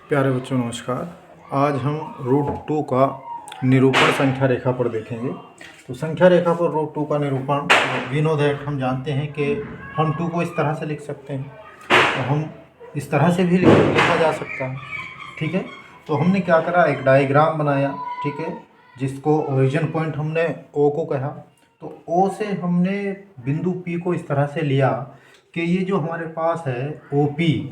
प्यारे बच्चों नमस्कार। आज हम रूट टू का निरूपण संख्या रेखा पर देखेंगे। तो संख्या रेखा पर रूट टू का निरूपण, वी नो दैट, हम जानते हैं कि हम टू को इस तरह से लिख सकते हैं, तो हम इस तरह से भी लिखा जा सकता है। ठीक है, तो हमने क्या करा, एक डायग्राम बनाया। ठीक है, जिसको ओरिजिन पॉइंट हमने ओ को कहा। तो ओ से हमने बिंदु पी को इस तरह से लिया कि ये जो हमारे पास है ओपी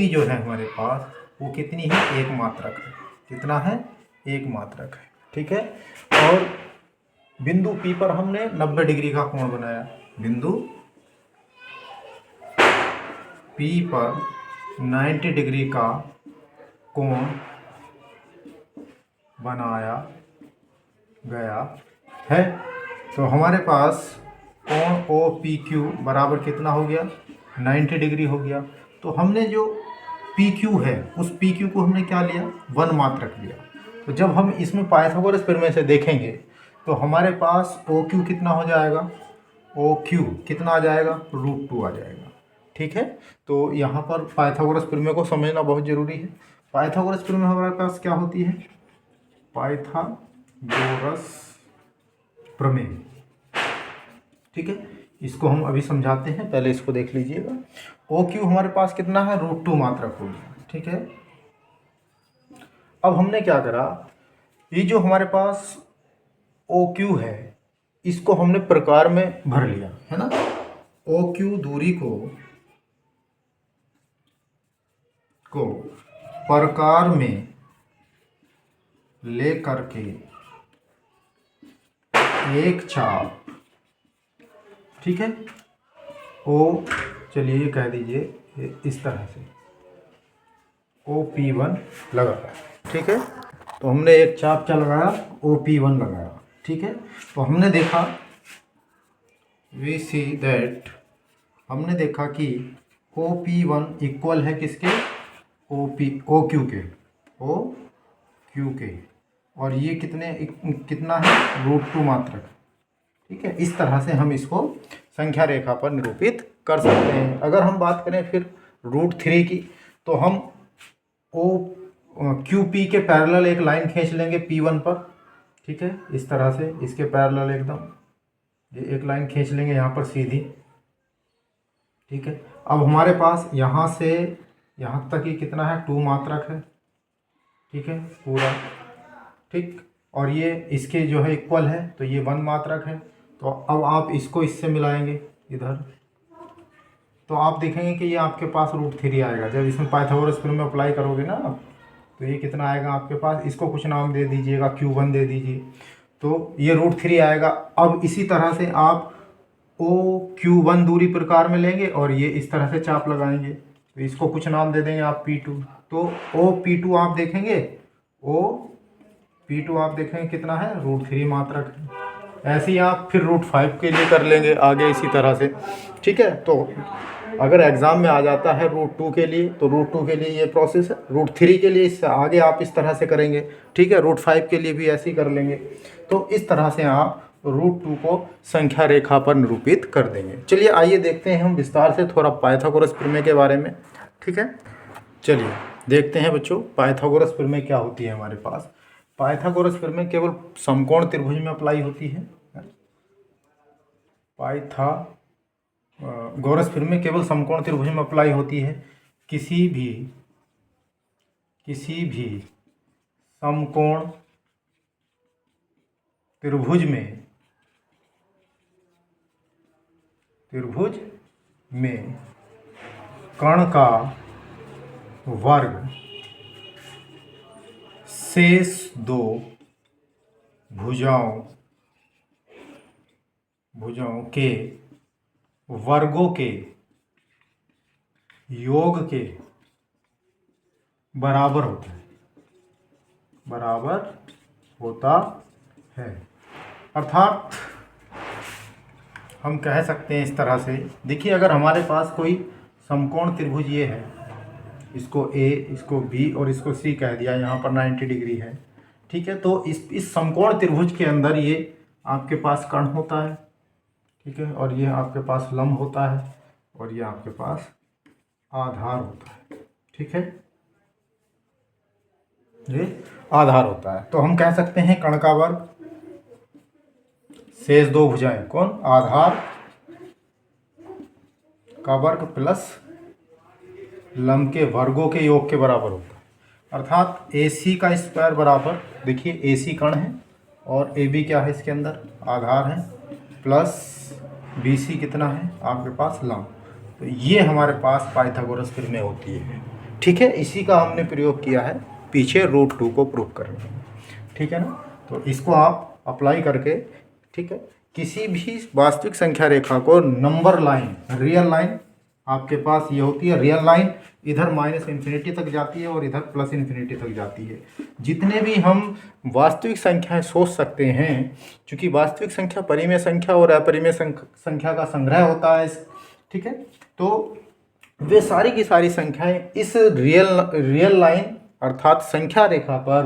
जो है हमारे पास, वो कितनी है, एक मात्रक है। कितना है, एक मात्रक है। ठीक है, और बिंदु पी पर हमने 90 डिग्री का कोण बनाया। बिंदु पी पर 90 डिग्री का कोण बनाया गया है। तो हमारे पास कोण ओ पी क्यू बराबर कितना हो गया, 90 डिग्री हो गया। तो हमने जो पी क्यू है, उस पी क्यू को हमने क्या लिया, वन मात्रक लिया। तो जब हम इसमें पाइथागोरस प्रमेय से देखेंगे तो हमारे पास ओ क्यू कितना हो जाएगा, ओ क्यू कितना आ जाएगा, रूट टू आ जाएगा। ठीक है, तो यहाँ पर पाइथागोरस प्रमेय को समझना बहुत ज़रूरी है। पाइथागोरस प्रमेय हमारे पास क्या होती है, पाइथागोरस प्रमेय। ठीक है, इसको हम अभी समझाते हैं, पहले इसको देख लीजिएगा। ओ क्यू हमारे पास कितना है, रूट टू मात्रक हो गया। ठीक है, अब हमने क्या करा, ये जो हमारे पास ओ क्यू है, इसको हमने प्रकार में भर लिया है ना। ओ क्यू दूरी को प्रकार में ले करके एक चाप, ठीक है, ओ, चलिए कह दीजिए इस तरह से OP1 लगाया। ठीक है, तो हमने एक चाप क्या लगाया, OP1 लगाया। ठीक है, तो हमने देखा, वी सी दैट, हमने देखा कि OP1 इक्वल है किसके, OQ के, और ये कितना है, रूट टू मात्रक। ठीक है, इस तरह से हम इसको संख्या रेखा पर निरूपित कर सकते हैं। अगर हम बात करें फिर रूट थ्री की, तो हम QP के पैरेलल एक लाइन खींच लेंगे P1 पर। ठीक है, इस तरह से इसके पैरेलल एकदम ये एक लाइन खींच लेंगे यहाँ पर सीधी। ठीक है, अब हमारे पास यहाँ से यहाँ तक ये कितना है, टू मात्रक है। ठीक है, पूरा ठीक, और ये इसके जो है इक्वल है, तो ये वन मात्रक है। तो अब आप इसको इससे मिलाएंगे इधर, तो आप देखेंगे कि ये आपके पास रूट थ्री आएगा। जब इसमें पाइथागोरस प्रमेय में अप्लाई करोगे ना आप, तो ये कितना आएगा आपके पास, इसको कुछ नाम दे दीजिएगा, Q1 दे दीजिए, तो ये रूट थ्री आएगा। अब इसी तरह से आप OQ1 दूरी प्रकार में लेंगे और ये इस तरह से चाप लगाएंगे, तो इसको कुछ नाम दे देंगे आप P2। तो OP2 आप देखेंगे, OP2 आप देखेंगे कितना है, रूट थ्री मात्रक है। ऐसे ही आप फिर रूट फाइव के लिए कर लेंगे आगे इसी तरह से। ठीक है, तो अगर एग्ज़ाम में आ जाता है रूट टू के लिए, तो रूट टू के लिए ये प्रोसेस है। रूट थ्री के लिए इससे आगे आप इस तरह से करेंगे। ठीक है, रूट फाइव के लिए भी ऐसे ही कर लेंगे। तो इस तरह से आप रूट टू को संख्या रेखा पर निरूपित कर देंगे। चलिए आइए देखते हैं हम विस्तार से थोड़ा पाइथागोरस प्रमेय के बारे में। ठीक है, चलिए देखते हैं बच्चों, पाइथागोरस प्रमेय क्या होती है हमारे पास। पाइथागोरस प्रमेय केवल समकोण त्रिभुज में अप्लाई होती है। पाइथागोरस प्रमेय केवल समकोण त्रिभुज में अप्लाई होती है। किसी भी समकोण त्रिभुज में कर्ण का वर्ग शेष दो भुजाओं के वर्गों के योग के बराबर होता है। अर्थात हम कह सकते हैं इस तरह से, देखिए अगर हमारे पास कोई समकोण त्रिभुज ये है, इसको A, इसको B और इसको C कह दिया, यहाँ पर 90 डिग्री है। ठीक है, तो इस समकोण त्रिभुज के अंदर ये आपके पास कर्ण होता है। ठीक है, और ये आपके पास लंब होता है, और ये आपके पास आधार होता है। ठीक है, ये आधार होता है। तो हम कह सकते हैं कण का वर्ग शेष दो भुजाएं कौन, आधार का वर्ग प्लस लंब के वर्गों के योग के बराबर होता है। अर्थात AC का स्क्वायर बराबर, देखिए AC कण है और AB क्या है इसके अंदर, आधार है, प्लस BC कितना है आपके पास, लंब। तो ये हमारे पास पाइथागोरस प्रमेय होती है। ठीक है, इसी का हमने प्रयोग किया है पीछे √2 को प्रूव करने में। ठीक है ना। तो इसको आप अप्लाई करके, ठीक है, किसी भी वास्तविक संख्या रेखा को नंबर लाइन, रियल लाइन आपके पास ये होती है, रियल लाइन इधर -इन्फिनिटी तक जाती है और इधर +इन्फिनिटी तक जाती है। जितने भी हम वास्तविक संख्याएं सोच सकते हैं, क्योंकि वास्तविक संख्या परिमेय संख्या और अपरिमेय संख्या का संग्रह होता है, ठीक है, तो वे सारी की सारी संख्याएं इस रियल लाइन अर्थात संख्या रेखा पर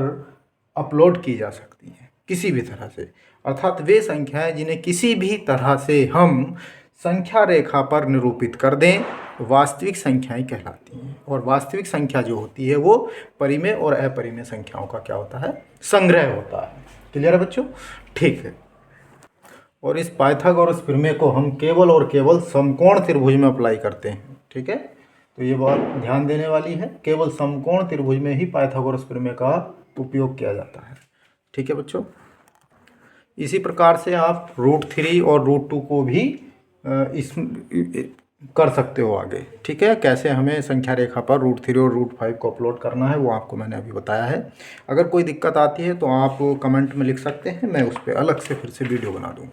अपलोड की जा सकती हैं किसी भी तरह से। अर्थात वे संख्याएं जिन्हें किसी भी तरह से हम संख्या रेखा पर निरूपित कर दें, वास्तविक संख्याएं कहलाती हैं। और वास्तविक संख्या जो होती है वो परिमेय और अपरिमेय संख्याओं का क्या होता है, संग्रह होता है। क्लियर है बच्चों? ठीक है। और इस पाइथागोरस प्रमेय को हम केवल और केवल समकोण त्रिभुज में अप्लाई करते हैं। ठीक है, तो ये बात ध्यान देने वाली है, केवल समकोण त्रिभुज में ही पाइथागोरस प्रमेय का उपयोग किया जाता है। ठीक है बच्चों, इसी प्रकार से आप √3 और √2 को भी इस कर सकते हो आगे। ठीक है, कैसे हमें संख्या रेखा पर √3 और √5 को अपलोड करना है वो आपको मैंने अभी बताया है। अगर कोई दिक्कत आती है तो आप कमेंट में लिख सकते हैं, मैं उस पर अलग से फिर से वीडियो बना दूँ।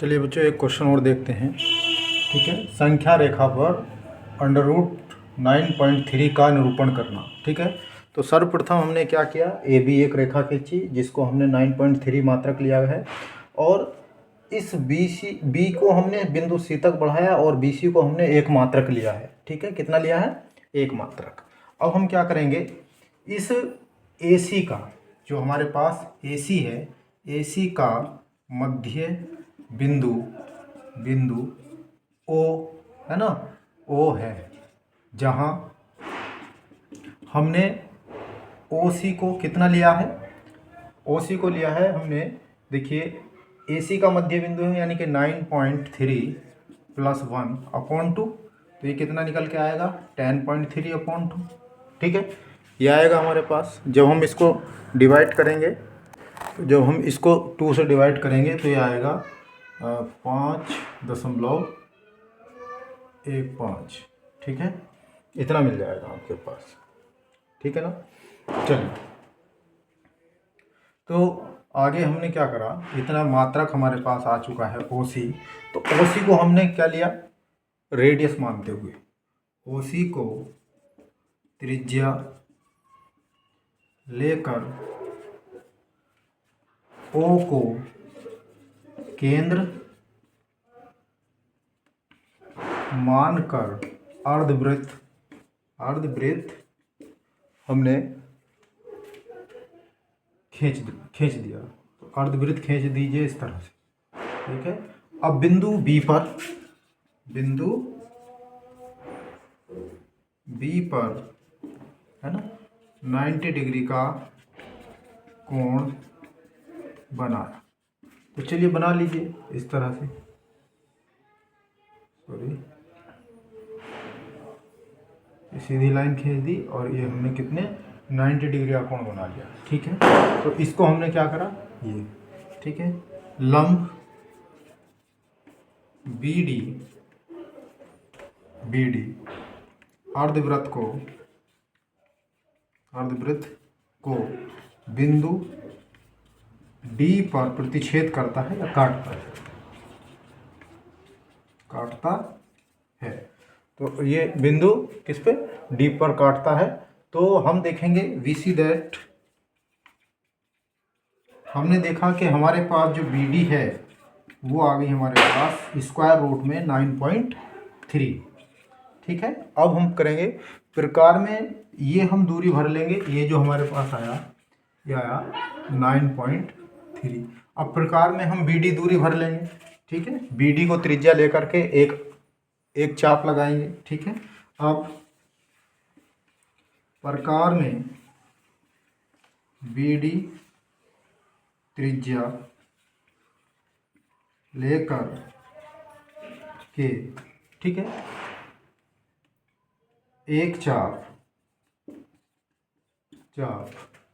चलिए बच्चों, एक क्वेश्चन और देखते हैं। ठीक है, संख्या रेखा पर √9.3 का निरूपण करना। ठीक है, तो सर्वप्रथम हमने क्या किया, AB एक रेखा खींची जिसको हमने 9.3 मात्रक लिया है, और इस B को हमने बिंदु C तक बढ़ाया और BC को हमने 1 मात्रक लिया है। ठीक है, कितना लिया है, 1 मात्रक। अब हम क्या करेंगे, इस AC का जो हमारे पास AC है, AC का मध्य बिंदु O है ना, O है, जहाँ हमने OC को कितना लिया है, OC को लिया है हमने, देखिए AC का मध्य बिंदु है यानी कि 9.3 + 1/2, तो ये कितना निकल के आएगा, 10.3/2। ठीक है, ये आएगा हमारे पास। जब हम इसको डिवाइड करेंगे, जब हम इसको 2 से डिवाइड करेंगे तो ये आएगा 5.15। ठीक है, इतना मिल जाएगा आपके पास। ठीक है ना। चलिए, तो आगे हमने क्या करा, इतना मात्रक हमारे पास आ चुका है OC, तो OC को हमने क्या लिया, रेडियस मानते हुए OC को त्रिज्या लेकर O को केंद्र मानकर अर्धवृत्त हमने खींच दिया। तो अर्धवृत्त खींच दीजिए इस तरह से। ठीक है, अब बिंदु B पर है ना 90 डिग्री का कोण बनाया। तो चलिए बना लीजिए इस तरह से, सीधी लाइन खींच दी और ये हमने कितने 90 डिग्री का कोण बना लिया। ठीक है, तो इसको हमने क्या करा, ये ठीक है, लंब BD अर्धवृत्त को बिंदु D पर प्रतिच्छेद करता है या काटता है। तो ये बिंदु किस पे, D पर काटता है। तो हम देखेंगे VC दैट, हमने देखा कि हमारे पास जो BD है वो आ गई हमारे पास स्क्वायर रूट में 9.3। ठीक है, अब हम करेंगे प्रकार में, ये हम दूरी भर लेंगे, ये जो हमारे पास आया ये आया 9.3। अब प्रकार में हम BD दूरी भर लेंगे। ठीक है, BD को त्रिज्या लेकर के एक चाप लगाएंगे। ठीक है, अब प्रकार में बी डी त्रिज्या लेकर के, ठीक है, एक चाप,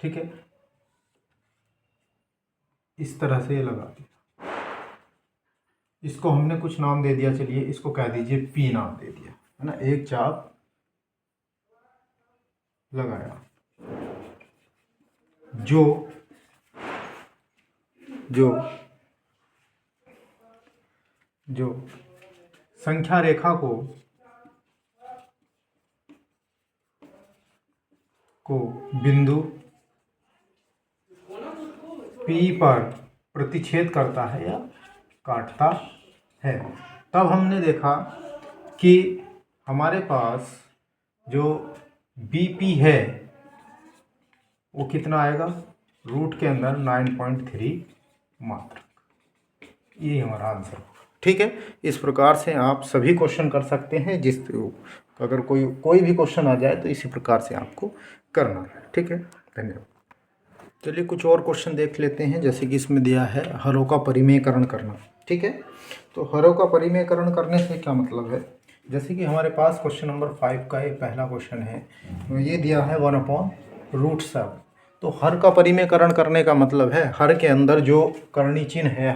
ठीक है, इस तरह से ये लगा दिया। इसको हमने कुछ नाम दे दिया, चलिए इसको कह दीजिए पी नाम दे दिया, है ना। एक चाप लगाया, जो संख्या रेखा को बिंदु P पर प्रतिच्छेद करता है या काटता है। तब हमने देखा कि हमारे पास जो BP है वो कितना आएगा, रूट के अंदर 9.3 मात्रक। ये हमारा आंसर होगा, ठीक है। इस प्रकार से आप सभी क्वेश्चन कर सकते हैं, अगर कोई भी क्वेश्चन आ जाए तो इसी प्रकार से आपको करना है, ठीक है। धन्यवाद। चलिए कुछ और क्वेश्चन देख लेते हैं। जैसे कि इसमें दिया है हरों का परिमेयकरण करना, ठीक है। तो हरों का परिमेयकरण करने से क्या मतलब है, जैसे कि हमारे पास क्वेश्चन नंबर 5 का ये पहला क्वेश्चन है, तो ये दिया है 1/√7। तो हर का परिमेयकरण करने का मतलब है हर के अंदर जो कर्णी चिन्ह है,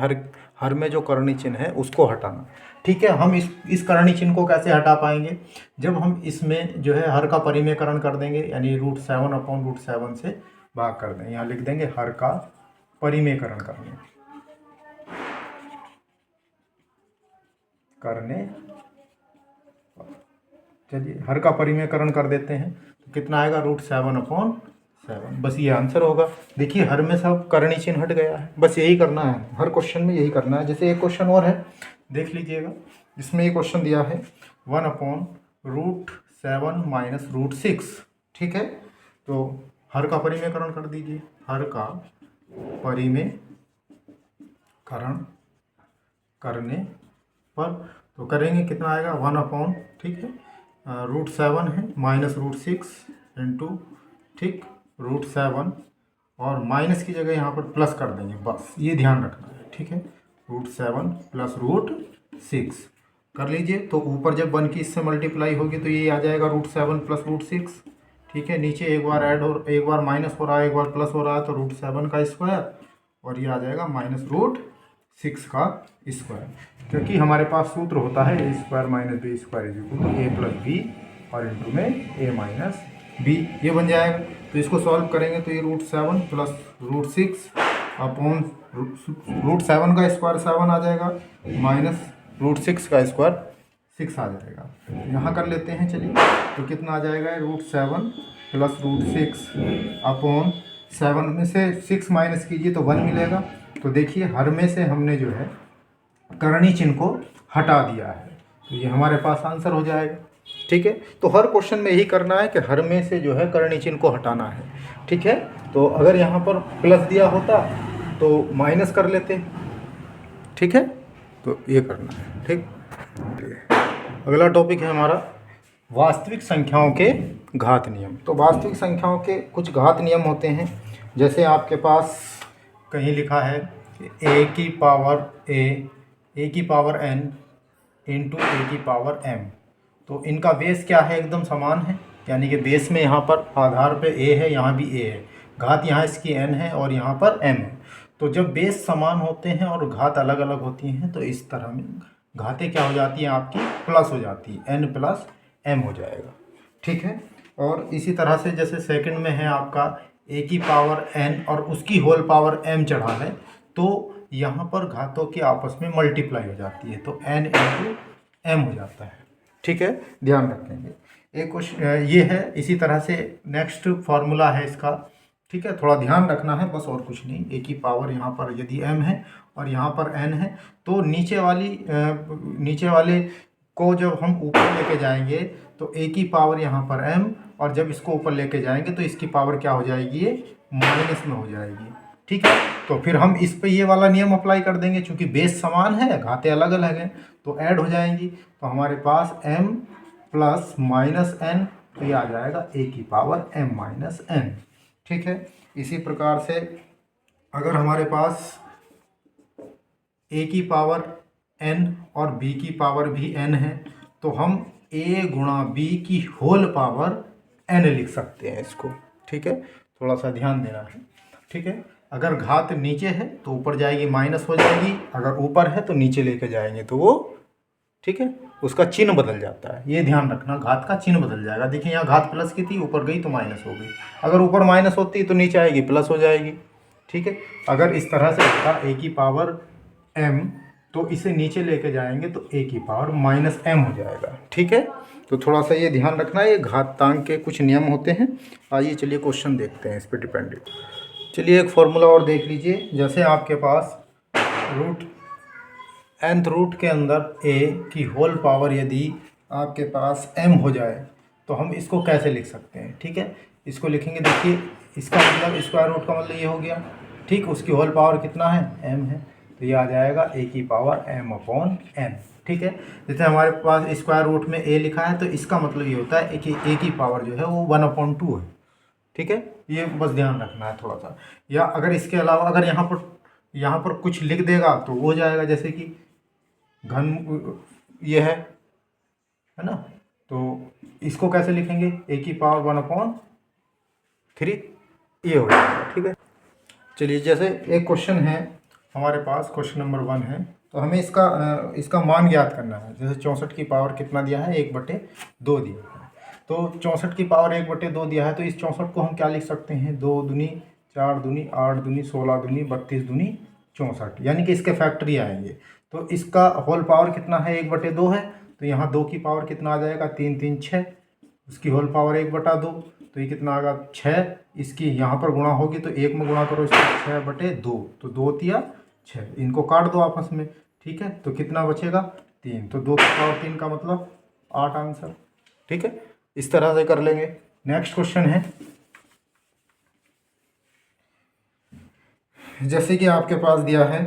हर में जो कर्णी चिन्ह है उसको हटाना, ठीक है। हम इस कर्णी चिन्ह को कैसे हटा पाएंगे, जब हम इसमें जो है हर का परिमेयकरण कर देंगे, यानी √7/√7 से भाग कर देंगे। यहाँ लिख देंगे हर का परिमेयकरण करने। चलिए हर का परिमेयकरण कर देते हैं, तो कितना आएगा, √7/7। बस ये आंसर होगा। देखिए हर में सब कर्णी चिन्ह हट गया है, बस यही करना है, हर क्वेश्चन में यही करना है। जैसे एक क्वेश्चन और है, देख लीजिएगा। इसमें ये क्वेश्चन दिया है 1/√7 - √6, ठीक है। तो हर का परिमेयकरण कर दीजिए, हर का परिमेयकरण करने पर तो करेंगे कितना आएगा, 1/, ठीक है, √7 है -√6 इंटू, ठीक, √7 और माइनस की जगह यहाँ पर प्लस कर देंगे, बस ये ध्यान रखना है, ठीक है। √7 + √6 कर लीजिए। तो ऊपर जब 1 की इससे मल्टीप्लाई होगी तो ये आ जाएगा √7 + √6, ठीक है। नीचे एक बार ऐड और एक बार माइनस हो रहा है, एक बार प्लस हो रहा है, तो √7 का स्क्वायर और ये आ जाएगा -√6 का स्क्वायर, क्योंकि हमारे पास सूत्र होता है a² - b² = a + b और इंटू में a - b, ये बन जाएगा। तो इसको सॉल्व करेंगे तो ये √7 + √6 अपॉन √7 का स्क्वायर 7 आ जाएगा, -√6 का स्क्वायर 6 आ जाएगा। यहाँ कर लेते हैं, चलिए। तो कितना आ जाएगा, √7 + √6 अपॉन 7 में से 6 माइनस कीजिए तो 1 मिलेगा। तो देखिए हर में से हमने जो है कर्णी चिन्ह को हटा दिया है, तो ये हमारे पास आंसर हो जाएगा, ठीक है। तो हर क्वेश्चन में यही करना है कि हर में से जो है कर्णी चिन्ह को हटाना है, ठीक है। तो अगर यहाँ पर प्लस दिया होता तो माइनस कर लेते, ठीक है। तो ये करना है, ठीक। अगला टॉपिक है हमारा वास्तविक संख्याओं के घात नियम। तो वास्तविक संख्याओं के कुछ घात नियम होते हैं। जैसे आपके पास कहीं लिखा है कि a की पावर n इंटू a की पावर m, तो इनका बेस क्या है, एकदम समान है, यानी कि बेस में यहाँ पर आधार पे a है, यहाँ भी a है, घात यहाँ इसकी n है और यहाँ पर m है। तो जब बेस समान होते हैं और घात अलग अलग होती हैं तो इस तरह में घातें क्या हो जाती हैं, आपकी प्लस हो जाती है, n + m हो जाएगा, ठीक है। और इसी तरह से जैसे सेकंड में है आपका a की पावर n और उसकी होल पावर m चढ़ा है, तो यहाँ पर घातों की आपस में मल्टीप्लाई हो जाती है, तो n × m हो जाता है, ठीक है, ध्यान रखेंगे। एक क्वेश्चन ये है। इसी तरह से नेक्स्ट फार्मूला है इसका, ठीक है, थोड़ा ध्यान रखना है, बस और कुछ नहीं। a की पावर यहाँ पर यदि m है और यहाँ पर n है, तो नीचे वाले को जब हम ऊपर लेके जाएंगे तो a की पावर यहाँ पर m, और जब इसको ऊपर लेके जाएंगे तो इसकी पावर क्या हो जाएगी, ये माइनस में हो जाएगी, ठीक है। तो फिर हम इस पे ये वाला नियम अप्लाई कर देंगे, चूंकि बेस समान है, घातें अलग अलग हैं, तो ऐड हो जाएंगी। तो हमारे पास m + -n, तो ये आ जाएगा a की पावर m - n, ठीक है। इसी प्रकार से अगर हमारे पास a की पावर n और b की पावर भी n है तो हम a गुणा b की होल पावर n लिख सकते हैं इसको। ठीक है, थोड़ा सा ध्यान देना है। ठीक है, अगर घात नीचे है तो ऊपर जाएगी माइनस हो जाएगी, अगर ऊपर है तो नीचे लेके जाएंगे तो वो, ठीक है, उसका चिन्ह बदल जाता है। ये ध्यान रखना, घात का चिन्ह बदल जाएगा। देखिए यहाँ घात प्लस की थी, ऊपर गई तो माइनस हो गई। अगर ऊपर माइनस होती तो नीचे आएगी प्लस हो जाएगी। ठीक है, अगर इस तरह से होता a की पावर m तो इसे नीचे लेके जाएंगे तो a की पावर माइनस m हो जाएगा। ठीक है, तो थोड़ा सा ये ध्यान रखना, ये घातांक के कुछ नियम होते हैं। आइए चलिए क्वेश्चन देखते हैं इस पर डिपेंडेंट। चलिए एक फॉर्मूला और देख लीजिए। जैसे आपके पास रूट nth रूट के अंदर a की होल पावर यदि आपके पास m हो जाए तो हम इसको कैसे लिख सकते हैं। ठीक है, इसको लिखेंगे, देखिए इसका मतलब स्क्वायर रूट का मतलब ये हो गया। ठीक, उसकी होल पावर कितना है, m है, तो ये आ जाएगा a की पावर m अपॉन n। ठीक है, जैसे हमारे पास स्क्वायर रूट में a लिखा है तो इसका मतलब ये होता है कि a की पावर जो है वो 1/2 है। ठीक है, ये बस ध्यान रखना है थोड़ा सा। या अगर इसके अलावा अगर यहाँ पर कुछ लिख देगा तो वो हो जाएगा, जैसे कि घन ये है ना, तो इसको कैसे लिखेंगे, a की पावर 1/3 ये हो जाएगा। ठीक है, चलिए जैसे एक क्वेश्चन है हमारे पास, क्वेश्चन नंबर 1 है, तो हमें इसका मान ज्ञात करना है। जैसे 64 की पावर कितना दिया है, 1/2 दिया है। तो 64 की पावर 1/2 दिया है तो इस 64 को हम क्या लिख सकते हैं, 2 दूनी 4 दूनी 8 दूनी 16 दूनी 32 दूनी 64, यानी कि इसके फैक्टरी आएंगे। तो इसका होल पावर कितना है, 1/2 है, तो यहाँ 2 की पावर कितना आ जाएगा, 3 3 6, उसकी होल पावर 1/2, तो ये कितना आएगा 6। इसकी यहाँ पर गुणा होगी तो 1 में गुणा करो इसको, 6/2, तो 2 तिया 6, इनको काट दो आपस में। ठीक है, तो कितना बचेगा 3, तो 2 की पावर 3 का मतलब 8 आंसर। ठीक है, इस तरह से कर लेंगे। नेक्स्ट क्वेश्चन है, जैसे कि आपके पास दिया है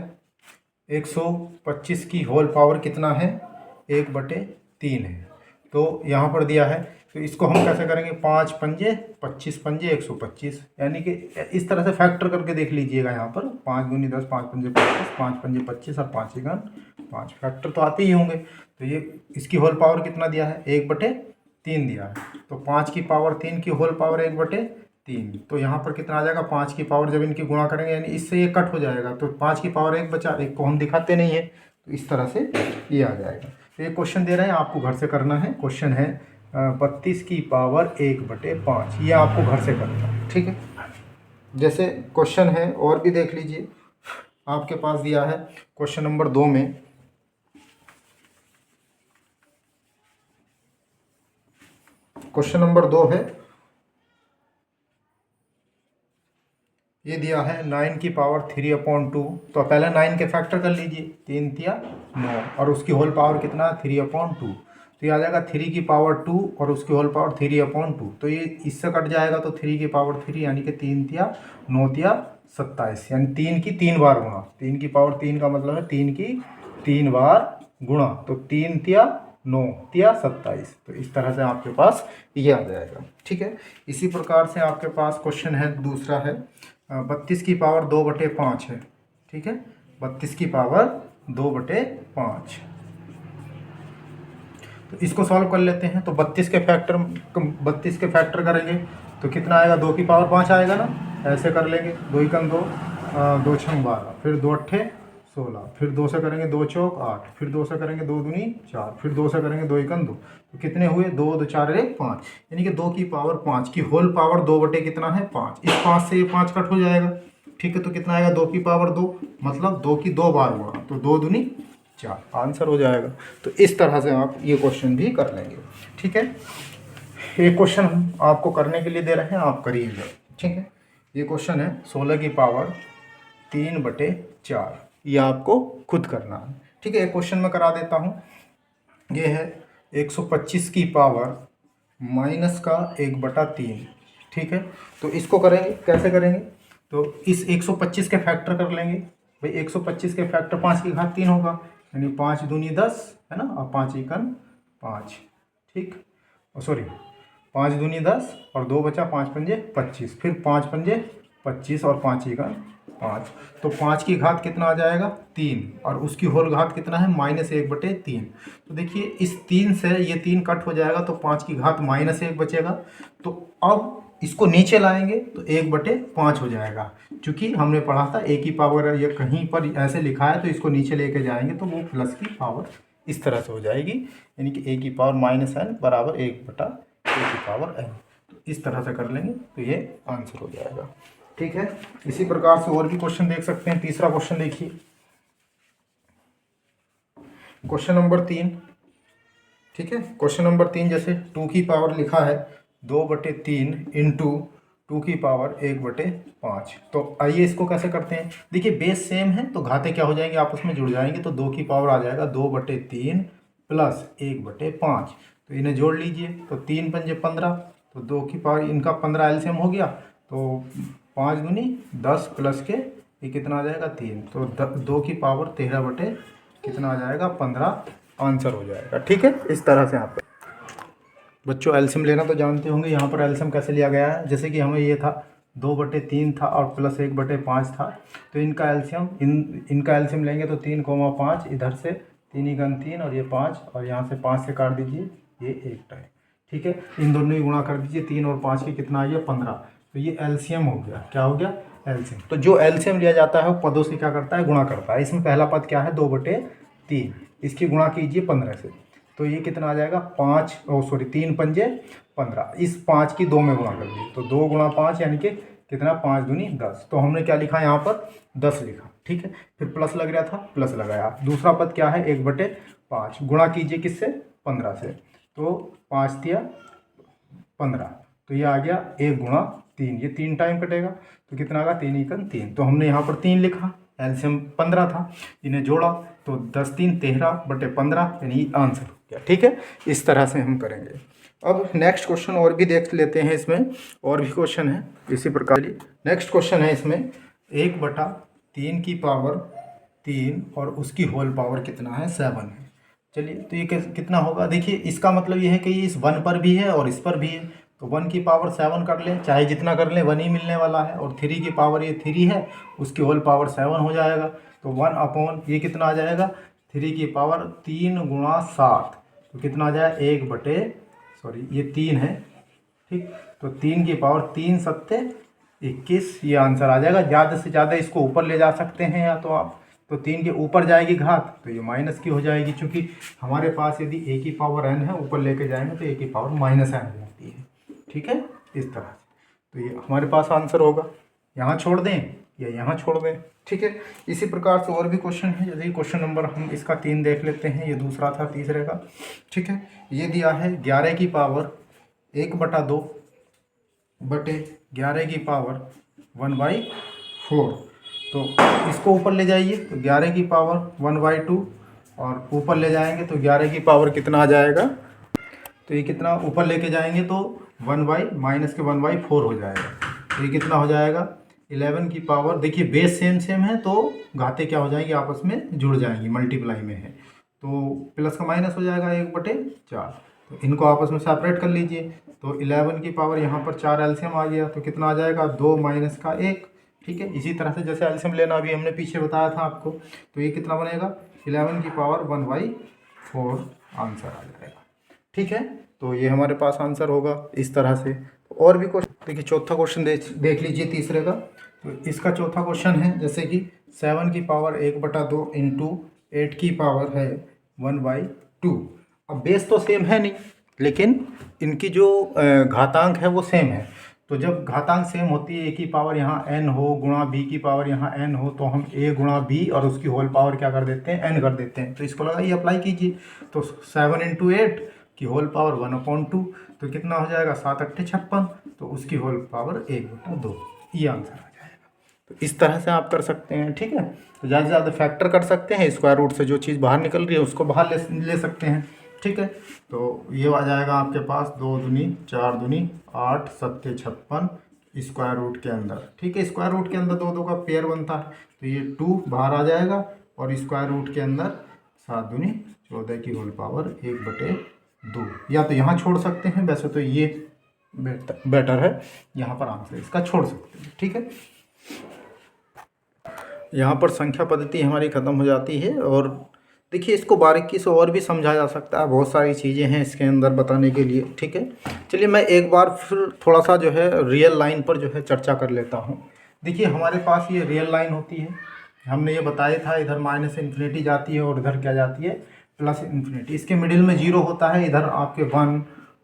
125 की होल पावर कितना है, 1/3 है। तो यहाँ पर दिया है तो इसको हम कैसे करेंगे, 5 पंजे 25 पंजे 125, यानी कि इस तरह से फैक्टर करके देख लीजिएगा। यहाँ पर 5 दूनी 10, 5 पंजे 25, 5 पंजे 25 और 5 एकम 5, फैक्टर तो आते ही होंगे। तो ये इसकी होल पावर कितना दिया है, 1/3 दिया है, तो 5 की पावर 3 की होल पावर 1/3, तो यहाँ पर कितना आ जाएगा, 5 की पावर जब इनकी गुणा करेंगे यानी इससे ये कट हो जाएगा, तो 5 की पावर 1 बचा, 1 को हम दिखाते नहीं है, तो इस तरह से ये आ जाएगा। तो ये क्वेश्चन दे रहे हैं, आपको घर से करना है। क्वेश्चन है 32 की पावर 1/5, ये आपको घर से करना है। ठीक है, जैसे क्वेश्चन है और भी देख लीजिए, आपके पास दिया है क्वेश्चन नंबर 2 में, क्वेश्चन नंबर 2 है, ये दिया है 9 की पावर 3/2, तो पहले 9 के फैक्टर कर लीजिए, 3 तिया 9, और उसकी होल पावर कितना 3/2, तो ये आ जाएगा 3 की पावर 2 और उसकी होल पावर 3/2, तो ये इससे कट जाएगा तो 3 की पावर 3, यानी कि 3 तिया 9 तिया 27, यानी 3 की 3 बार गुणा, 3 की पावर 3 का मतलब है 3 की 3 बार गुणा, तो 3 तिया 9 तिया 27, तो इस तरह से आपके पास ये आ जाएगा। ठीक है, इसी प्रकार से आपके पास क्वेश्चन है दूसरा है 32 की पावर 2/5 है। ठीक है, 32 की पावर 2/5, तो इसको सॉल्व कर लेते हैं। तो 32 के फैक्टर करेंगे तो कितना आएगा, 2 की पावर 5 आएगा ना, ऐसे कर लेंगे, 2 एकम 2, 2 छंग 12, फिर 2 अट्ठे 16, फिर 2 से करेंगे 2 चौक 8, फिर 2 से करेंगे 2 दूनी 4, फिर 2 से करेंगे 2 एकम 2, तो कितने हुए, 2 2 4 1 5, यानी कि 2 की पावर 5 की होल पावर 2 कितना है 5, इस 5 से ये 5 कट हो जाएगा। ठीक है, तो कितना आएगा, 2 की पावर 2, मतलब 2 की 2 बार गुणा, तो 2 दूनी 4, आंसर हो जाएगा। तो इस तरह से आप ये क्वेश्चन भी कर लेंगे। ठीक है, ये क्वेश्चन हम आपको करने के लिए दे रहे हैं, आप करिएगा। ठीक है, ये क्वेश्चन है 16 की पावर 3/4, ये आपको खुद करना है। ठीक है, एक क्वेश्चन मैं करा देता हूँ। ये है 125 की पावर माइनस का 1/3। ठीक है, तो इसको करेंगे, कैसे करेंगे, तो इस 125 के फैक्टर कर लेंगे। भाई 125 के फैक्टर 5 की घात 3 होगा, यानी 5 दूनी 10 है ना, और 5 एकम 5। ठीक, सॉरी 5 दूनी 10 और 2 बचा, 5 पंजे 25, फिर 5 पंजे 25 और 5 का 5, तो 5 की घात कितना आ जाएगा 3, और उसकी होल घात कितना है -1/3। तो देखिए इस 3 से ये 3 कट हो जाएगा तो 5 की घात -1 बचेगा। तो अब इसको नीचे लाएंगे तो 1/5 हो जाएगा, क्योंकि हमने पढ़ा था ए की पावर ये कहीं पर ऐसे लिखा है तो इसको नीचे लेके जाएंगे तो वो प्लस की पावर इस तरह से हो जाएगी, यानी कि ए की पावर -n बराबर 1/a की पावर n। तो इस तरह से कर लेंगे तो ये आंसर हो जाएगा। ठीक है, इसी प्रकार से और भी क्वेश्चन देख सकते हैं। तीसरा क्वेश्चन देखिए, क्वेश्चन नंबर 3। ठीक है, क्वेश्चन नंबर 3 जैसे 2 की पावर लिखा है 2/3 इंटू 2 की पावर 1/5। तो आइए इसको कैसे करते हैं। देखिए बेस सेम है तो घातें क्या हो जाएंगी, आपस में जुड़ जाएंगे, तो 2 की पावर आ जाएगा 2/3 प्लस 1/5। तो इन्हें जोड़ लीजिए, तो 3 पंजे 15, तो 2 की पावर इनका 15 एलसीएम हो गया, तो 5 दूनी 10 प्लस के ये कितना आ जाएगा 3, तो 2 की पावर 13 कितना आ जाएगा 15 आंसर हो जाएगा। ठीक है, इस तरह से आप बच्चों एलसीएम लेना तो जानते होंगे। यहाँ पर एलसीएम कैसे लिया गया है, जैसे कि हमें ये था 2/3 था और प्लस 1/5 था, तो इनका एलसीएम इनका एलसीएम लेंगे तो 3, 5 इधर से 3 और ये 5, और यहाँ से 5 से काट दीजिए, ये 1 टाइम। ठीक है, इन दोनों ही गुणा कर दीजिए, 3 और 5 के कितना आ गया 15। तो ये एलसीएम हो गया, क्या हो गया एलसीएम। तो जो एलसीएम लिया जाता है वो पदों से क्या करता है, गुणा करता है। इसमें पहला पद क्या है 2/3, इसकी गुणा कीजिए 15 से, तो ये कितना आ जाएगा 3 पंजे 15, इस 5 की 2 में गुणा कर दी, तो 2 गुणा 5 यानी कि कितना 5 दूनी 10। तो हमने क्या लिखा यहाँ पर 10 लिखा। ठीक है, फिर प्लस लग रहा था प्लस लगाया। दूसरा पद क्या है 1/5, गुणा कीजिए किससे 15 से, तो 5 दिया 15, तो ये आ गया 1 गुणा 3, ये 3 टाइम कटेगा, तो कितना आएगा 3 तो हमने यहाँ पर 3 लिखा, एलसीएम 15 था, इन्हें जोड़ा तो 10×3 13/15 यानी आंसर हो गया। ठीक है, इस तरह से हम करेंगे। अब नेक्स्ट क्वेश्चन और भी देख लेते हैं, इसमें और भी क्वेश्चन है इसी प्रकार। नेक्स्ट क्वेश्चन है इसमें 1/3 की पावर 3 और उसकी होल पावर कितना है 7 है। चलिए तो ये कितना होगा, देखिए इसका मतलब ये है कि ये इस 1 पर भी है और इस पर भी है, तो 1 की पावर 7 कर लें, चाहे जितना कर लें 1 ही मिलने वाला है, और 3 की पावर ये 3 है, उसकी होल पावर 7 हो जाएगा, तो 1 ये कितना आ जाएगा 3 की पावर 3 गुणा 7, तो कितना आ जाएगा ये 3 है। ठीक, तो 3 की पावर 3 7 21, ये आंसर आ जाएगा। ज़्यादा से ज़्यादा इसको ऊपर ले जा सकते हैं या तो आप, तो 3 के ऊपर जाएगी घात तो ये माइनस की हो जाएगी, क्योंकि हमारे पास यदि a की पावर n है ऊपर लेके जाएंगे तो a की पावर -n हो जाती है। ठीक है, इस तरह से, तो ये हमारे पास आंसर होगा। यहाँ छोड़ दें या यहाँ छोड़ दें। ठीक है, इसी प्रकार से और भी क्वेश्चन है, जैसे क्वेश्चन नंबर हम इसका 3 देख लेते हैं, ये दूसरा था तीसरे का। ठीक है, ये दिया है 11 की पावर 1/2 बटे 11 की पावर 1/4, तो इसको ऊपर ले जाइए तो 11 की पावर 1/2, और ऊपर ले जाएंगे तो 11 की पावर कितना आ जाएगा, तो ये कितना ऊपर लेके जाएंगे तो 1/-1/4 हो जाएगा, तो ये कितना हो जाएगा 11 की पावर। देखिए बेस सेम है तो घातें क्या हो जाएंगी आपस में जुड़ जाएंगी, मल्टीप्लाई में है तो प्लस का माइनस हो जाएगा 1/4, तो इनको आपस में सेपरेट कर लीजिए, तो 11 की पावर यहाँ पर 4 एलसीएम आ गया, तो कितना आ जाएगा 2 माइनस का 1। ठीक है, इसी तरह से जैसे एलसीएम लेना अभी हमने पीछे बताया था आपको, तो ये कितना बनेगा 11 की पावर 1/4 आंसर आ जाएगा। ठीक है, तो ये हमारे पास आंसर होगा इस तरह से। और भी क्वेश्चन देखिए, चौथा क्वेश्चन देख लीजिए तीसरे का। तो इसका चौथा क्वेश्चन है जैसे कि 7 की पावर 1/2 इंटू 8 की पावर है 1/2। अब बेस तो सेम है नहीं, लेकिन इनकी जो घातांक है वो सेम है, तो जब घातांक सेम होती है, a की पावर यहाँ n हो गुणा b की पावर यहाँ n हो, तो हम a गुणा b और उसकी होल पावर क्या कर देते हैं n कर देते हैं, तो इसको लगाइए अप्लाई कीजिए, तो 7 × 8 की होल पावर 1/2, तो कितना हो जाएगा 7×8 56, तो उसकी होल पावर 1/2, ये आंसर आ जाएगा। तो इस तरह से आप कर सकते हैं। ठीक है, तो ज़्यादा से ज़्यादा फैक्टर कर सकते हैं, स्क्वायर रूट से जो चीज़ बाहर निकल रही है उसको बाहर ले सकते हैं। ठीक है, तो ये आ जाएगा आपके पास 2 दूनी 4 दूनी 8 7 56 स्क्वायर रूट के अंदर। ठीक है, स्क्वायर रूट के अंदर 2 का पेयर बनता है, तो ये 2 बाहर आ जाएगा, और स्क्वायर रूट के अंदर 7 दूनी 14 की होल पावर 1/2, या तो यहाँ छोड़ सकते हैं, वैसे तो ये बेटर है। यहाँ पर आंसर इसका छोड़ सकते हैं, ठीक है। यहाँ पर संख्या पद्धति हमारी ख़त्म हो जाती है। और देखिए इसको बारीकी से और भी समझा जा सकता है, बहुत सारी चीज़ें हैं इसके अंदर बताने के लिए, ठीक है। चलिए मैं एक बार फिर थोड़ा सा जो है रियल लाइन पर जो है चर्चा कर लेता हूँ। देखिए हमारे पास ये रियल लाइन होती है, हमने ये बताया था, इधर माइनस इन्फिनिटी जाती है और इधर क्या जाती है, प्लस इन्फिनिटी। इसके मिडिल में जीरो होता है, इधर आपके 1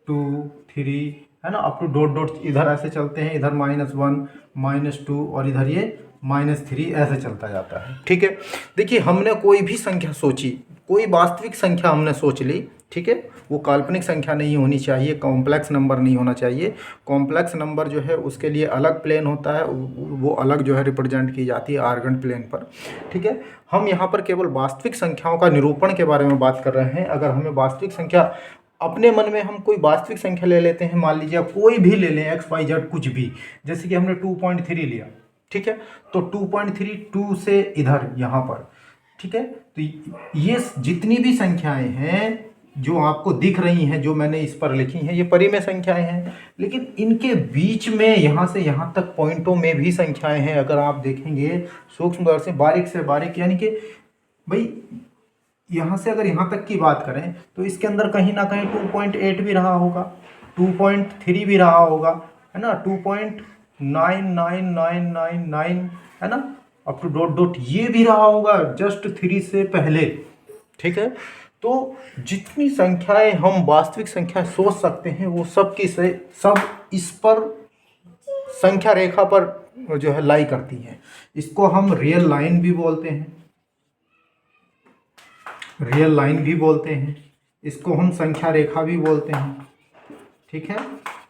2 3 है ना, अप टू डॉट डॉट इधर ऐसे चलते हैं, इधर -1 -2 और इधर ये -3 ऐसे चलता जाता है, ठीक है। देखिए हमने कोई भी संख्या सोची, कोई वास्तविक संख्या हमने सोच ली, ठीक है, वो काल्पनिक संख्या नहीं होनी चाहिए, कॉम्प्लेक्स नंबर नहीं होना चाहिए। कॉम्प्लेक्स नंबर जो है उसके लिए अलग प्लेन होता है, वो अलग जो है रिप्रेजेंट की जाती है आर्गन प्लेन पर, ठीक है। हम यहाँ पर केवल वास्तविक संख्याओं का निरूपण के बारे में बात कर रहे हैं। अगर हमें वास्तविक संख्या, अपने मन में हम कोई वास्तविक संख्या ले लेते हैं, मान लीजिए कोई भी ले लें, XYZ कुछ भी, जैसे कि हमने 2.3 लिया, ठीक है, तो 2.3 2 से इधर यहाँ पर, ठीक है। तो ये जितनी भी संख्याएं हैं जो आपको दिख रही हैं, जो मैंने इस पर लिखी हैं, ये परिमेय संख्याएं हैं, लेकिन इनके बीच में यहाँ से यहाँ तक पॉइंटों में भी संख्याएं हैं। अगर आप देखेंगे सूक्ष्मदर्शी से बारीक, यानी कि भाई यहाँ से अगर यहाँ तक की बात करें तो इसके अंदर कहीं ना कहीं 2.8 भी रहा होगा, 2.3 भी रहा होगा, है ना, 2.99999 है ना, अप टू डॉट डॉट ये भी रहा होगा जस्ट 3 से पहले, ठीक है। तो जितनी संख्याएं हम वास्तविक संख्या सोच सकते हैं वो सब की सब इस पर संख्या रेखा पर जो है लाई करती हैं। इसको हम रियल लाइन भी बोलते हैं, रियल लाइन भी बोलते हैं, इसको हम संख्या रेखा भी बोलते हैं, ठीक है।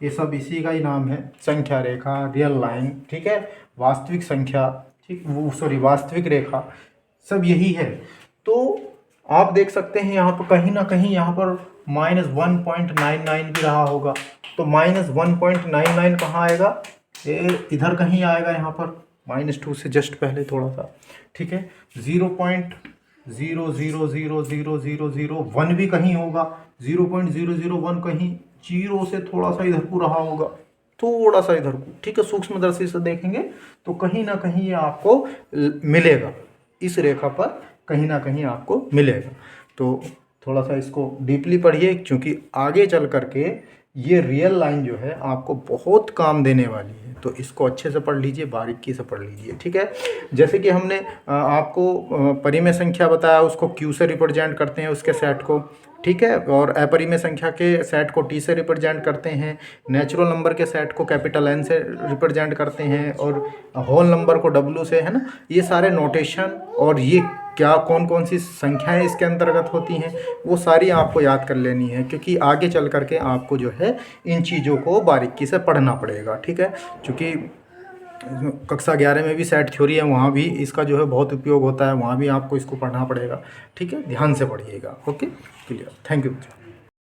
ये सब इसी का ही नाम है, संख्या रेखा, रियल लाइन, ठीक है, वास्तविक संख्या, ठीक, वो सॉरी वास्तविक रेखा, सब यही है। तो आप देख सकते हैं यहाँ पर कहीं ना कहीं यहाँ पर -1.99 भी रहा होगा, तो -1.99 कहाँ आएगा, ये इधर कहीं आएगा, यहाँ पर -2 से जस्ट पहले थोड़ा सा, ठीक है। 0.00000001 भी कहीं होगा, 0.001 कहीं, 0 से थोड़ा सा इधर को रहा होगा, थोड़ा सा इधर को, ठीक है। सूक्ष्मदर्शी से देखेंगे तो कहीं ना कहीं ये आपको मिलेगा, इस रेखा पर कहीं ना कहीं आपको मिलेगा। तो थोड़ा सा इसको डीपली पढ़िए, क्योंकि आगे चल करके ये रियल लाइन जो है आपको बहुत काम देने वाली है। तो इसको अच्छे से पढ़ लीजिए, बारीकी से पढ़ लीजिए, ठीक है। जैसे कि हमने आपको परिमेय संख्या बताया, उसको Q से रिप्रेजेंट करते हैं उसके सेट को, ठीक है, और अपरिमेय संख्या के सेट को T से रिप्रेजेंट करते हैं, नेचुरल नंबर के सेट को N से रिप्रेजेंट करते हैं, और होल नंबर को W से, है ना। ये सारे नोटेशन और ये क्या कौन कौन सी संख्याएं इसके अंतर्गत होती हैं वो सारी आपको याद कर लेनी है, क्योंकि आगे चल करके आपको जो है इन चीज़ों को बारीकी से पढ़ना पड़ेगा, ठीक है। क्योंकि कक्षा 11 में भी सेट थ्योरी है, वहाँ भी इसका जो है बहुत उपयोग होता है, वहाँ भी आपको इसको पढ़ना पड़ेगा, ठीक है। ध्यान से पढ़िएगा, ओके, क्लियर, थैंक यू।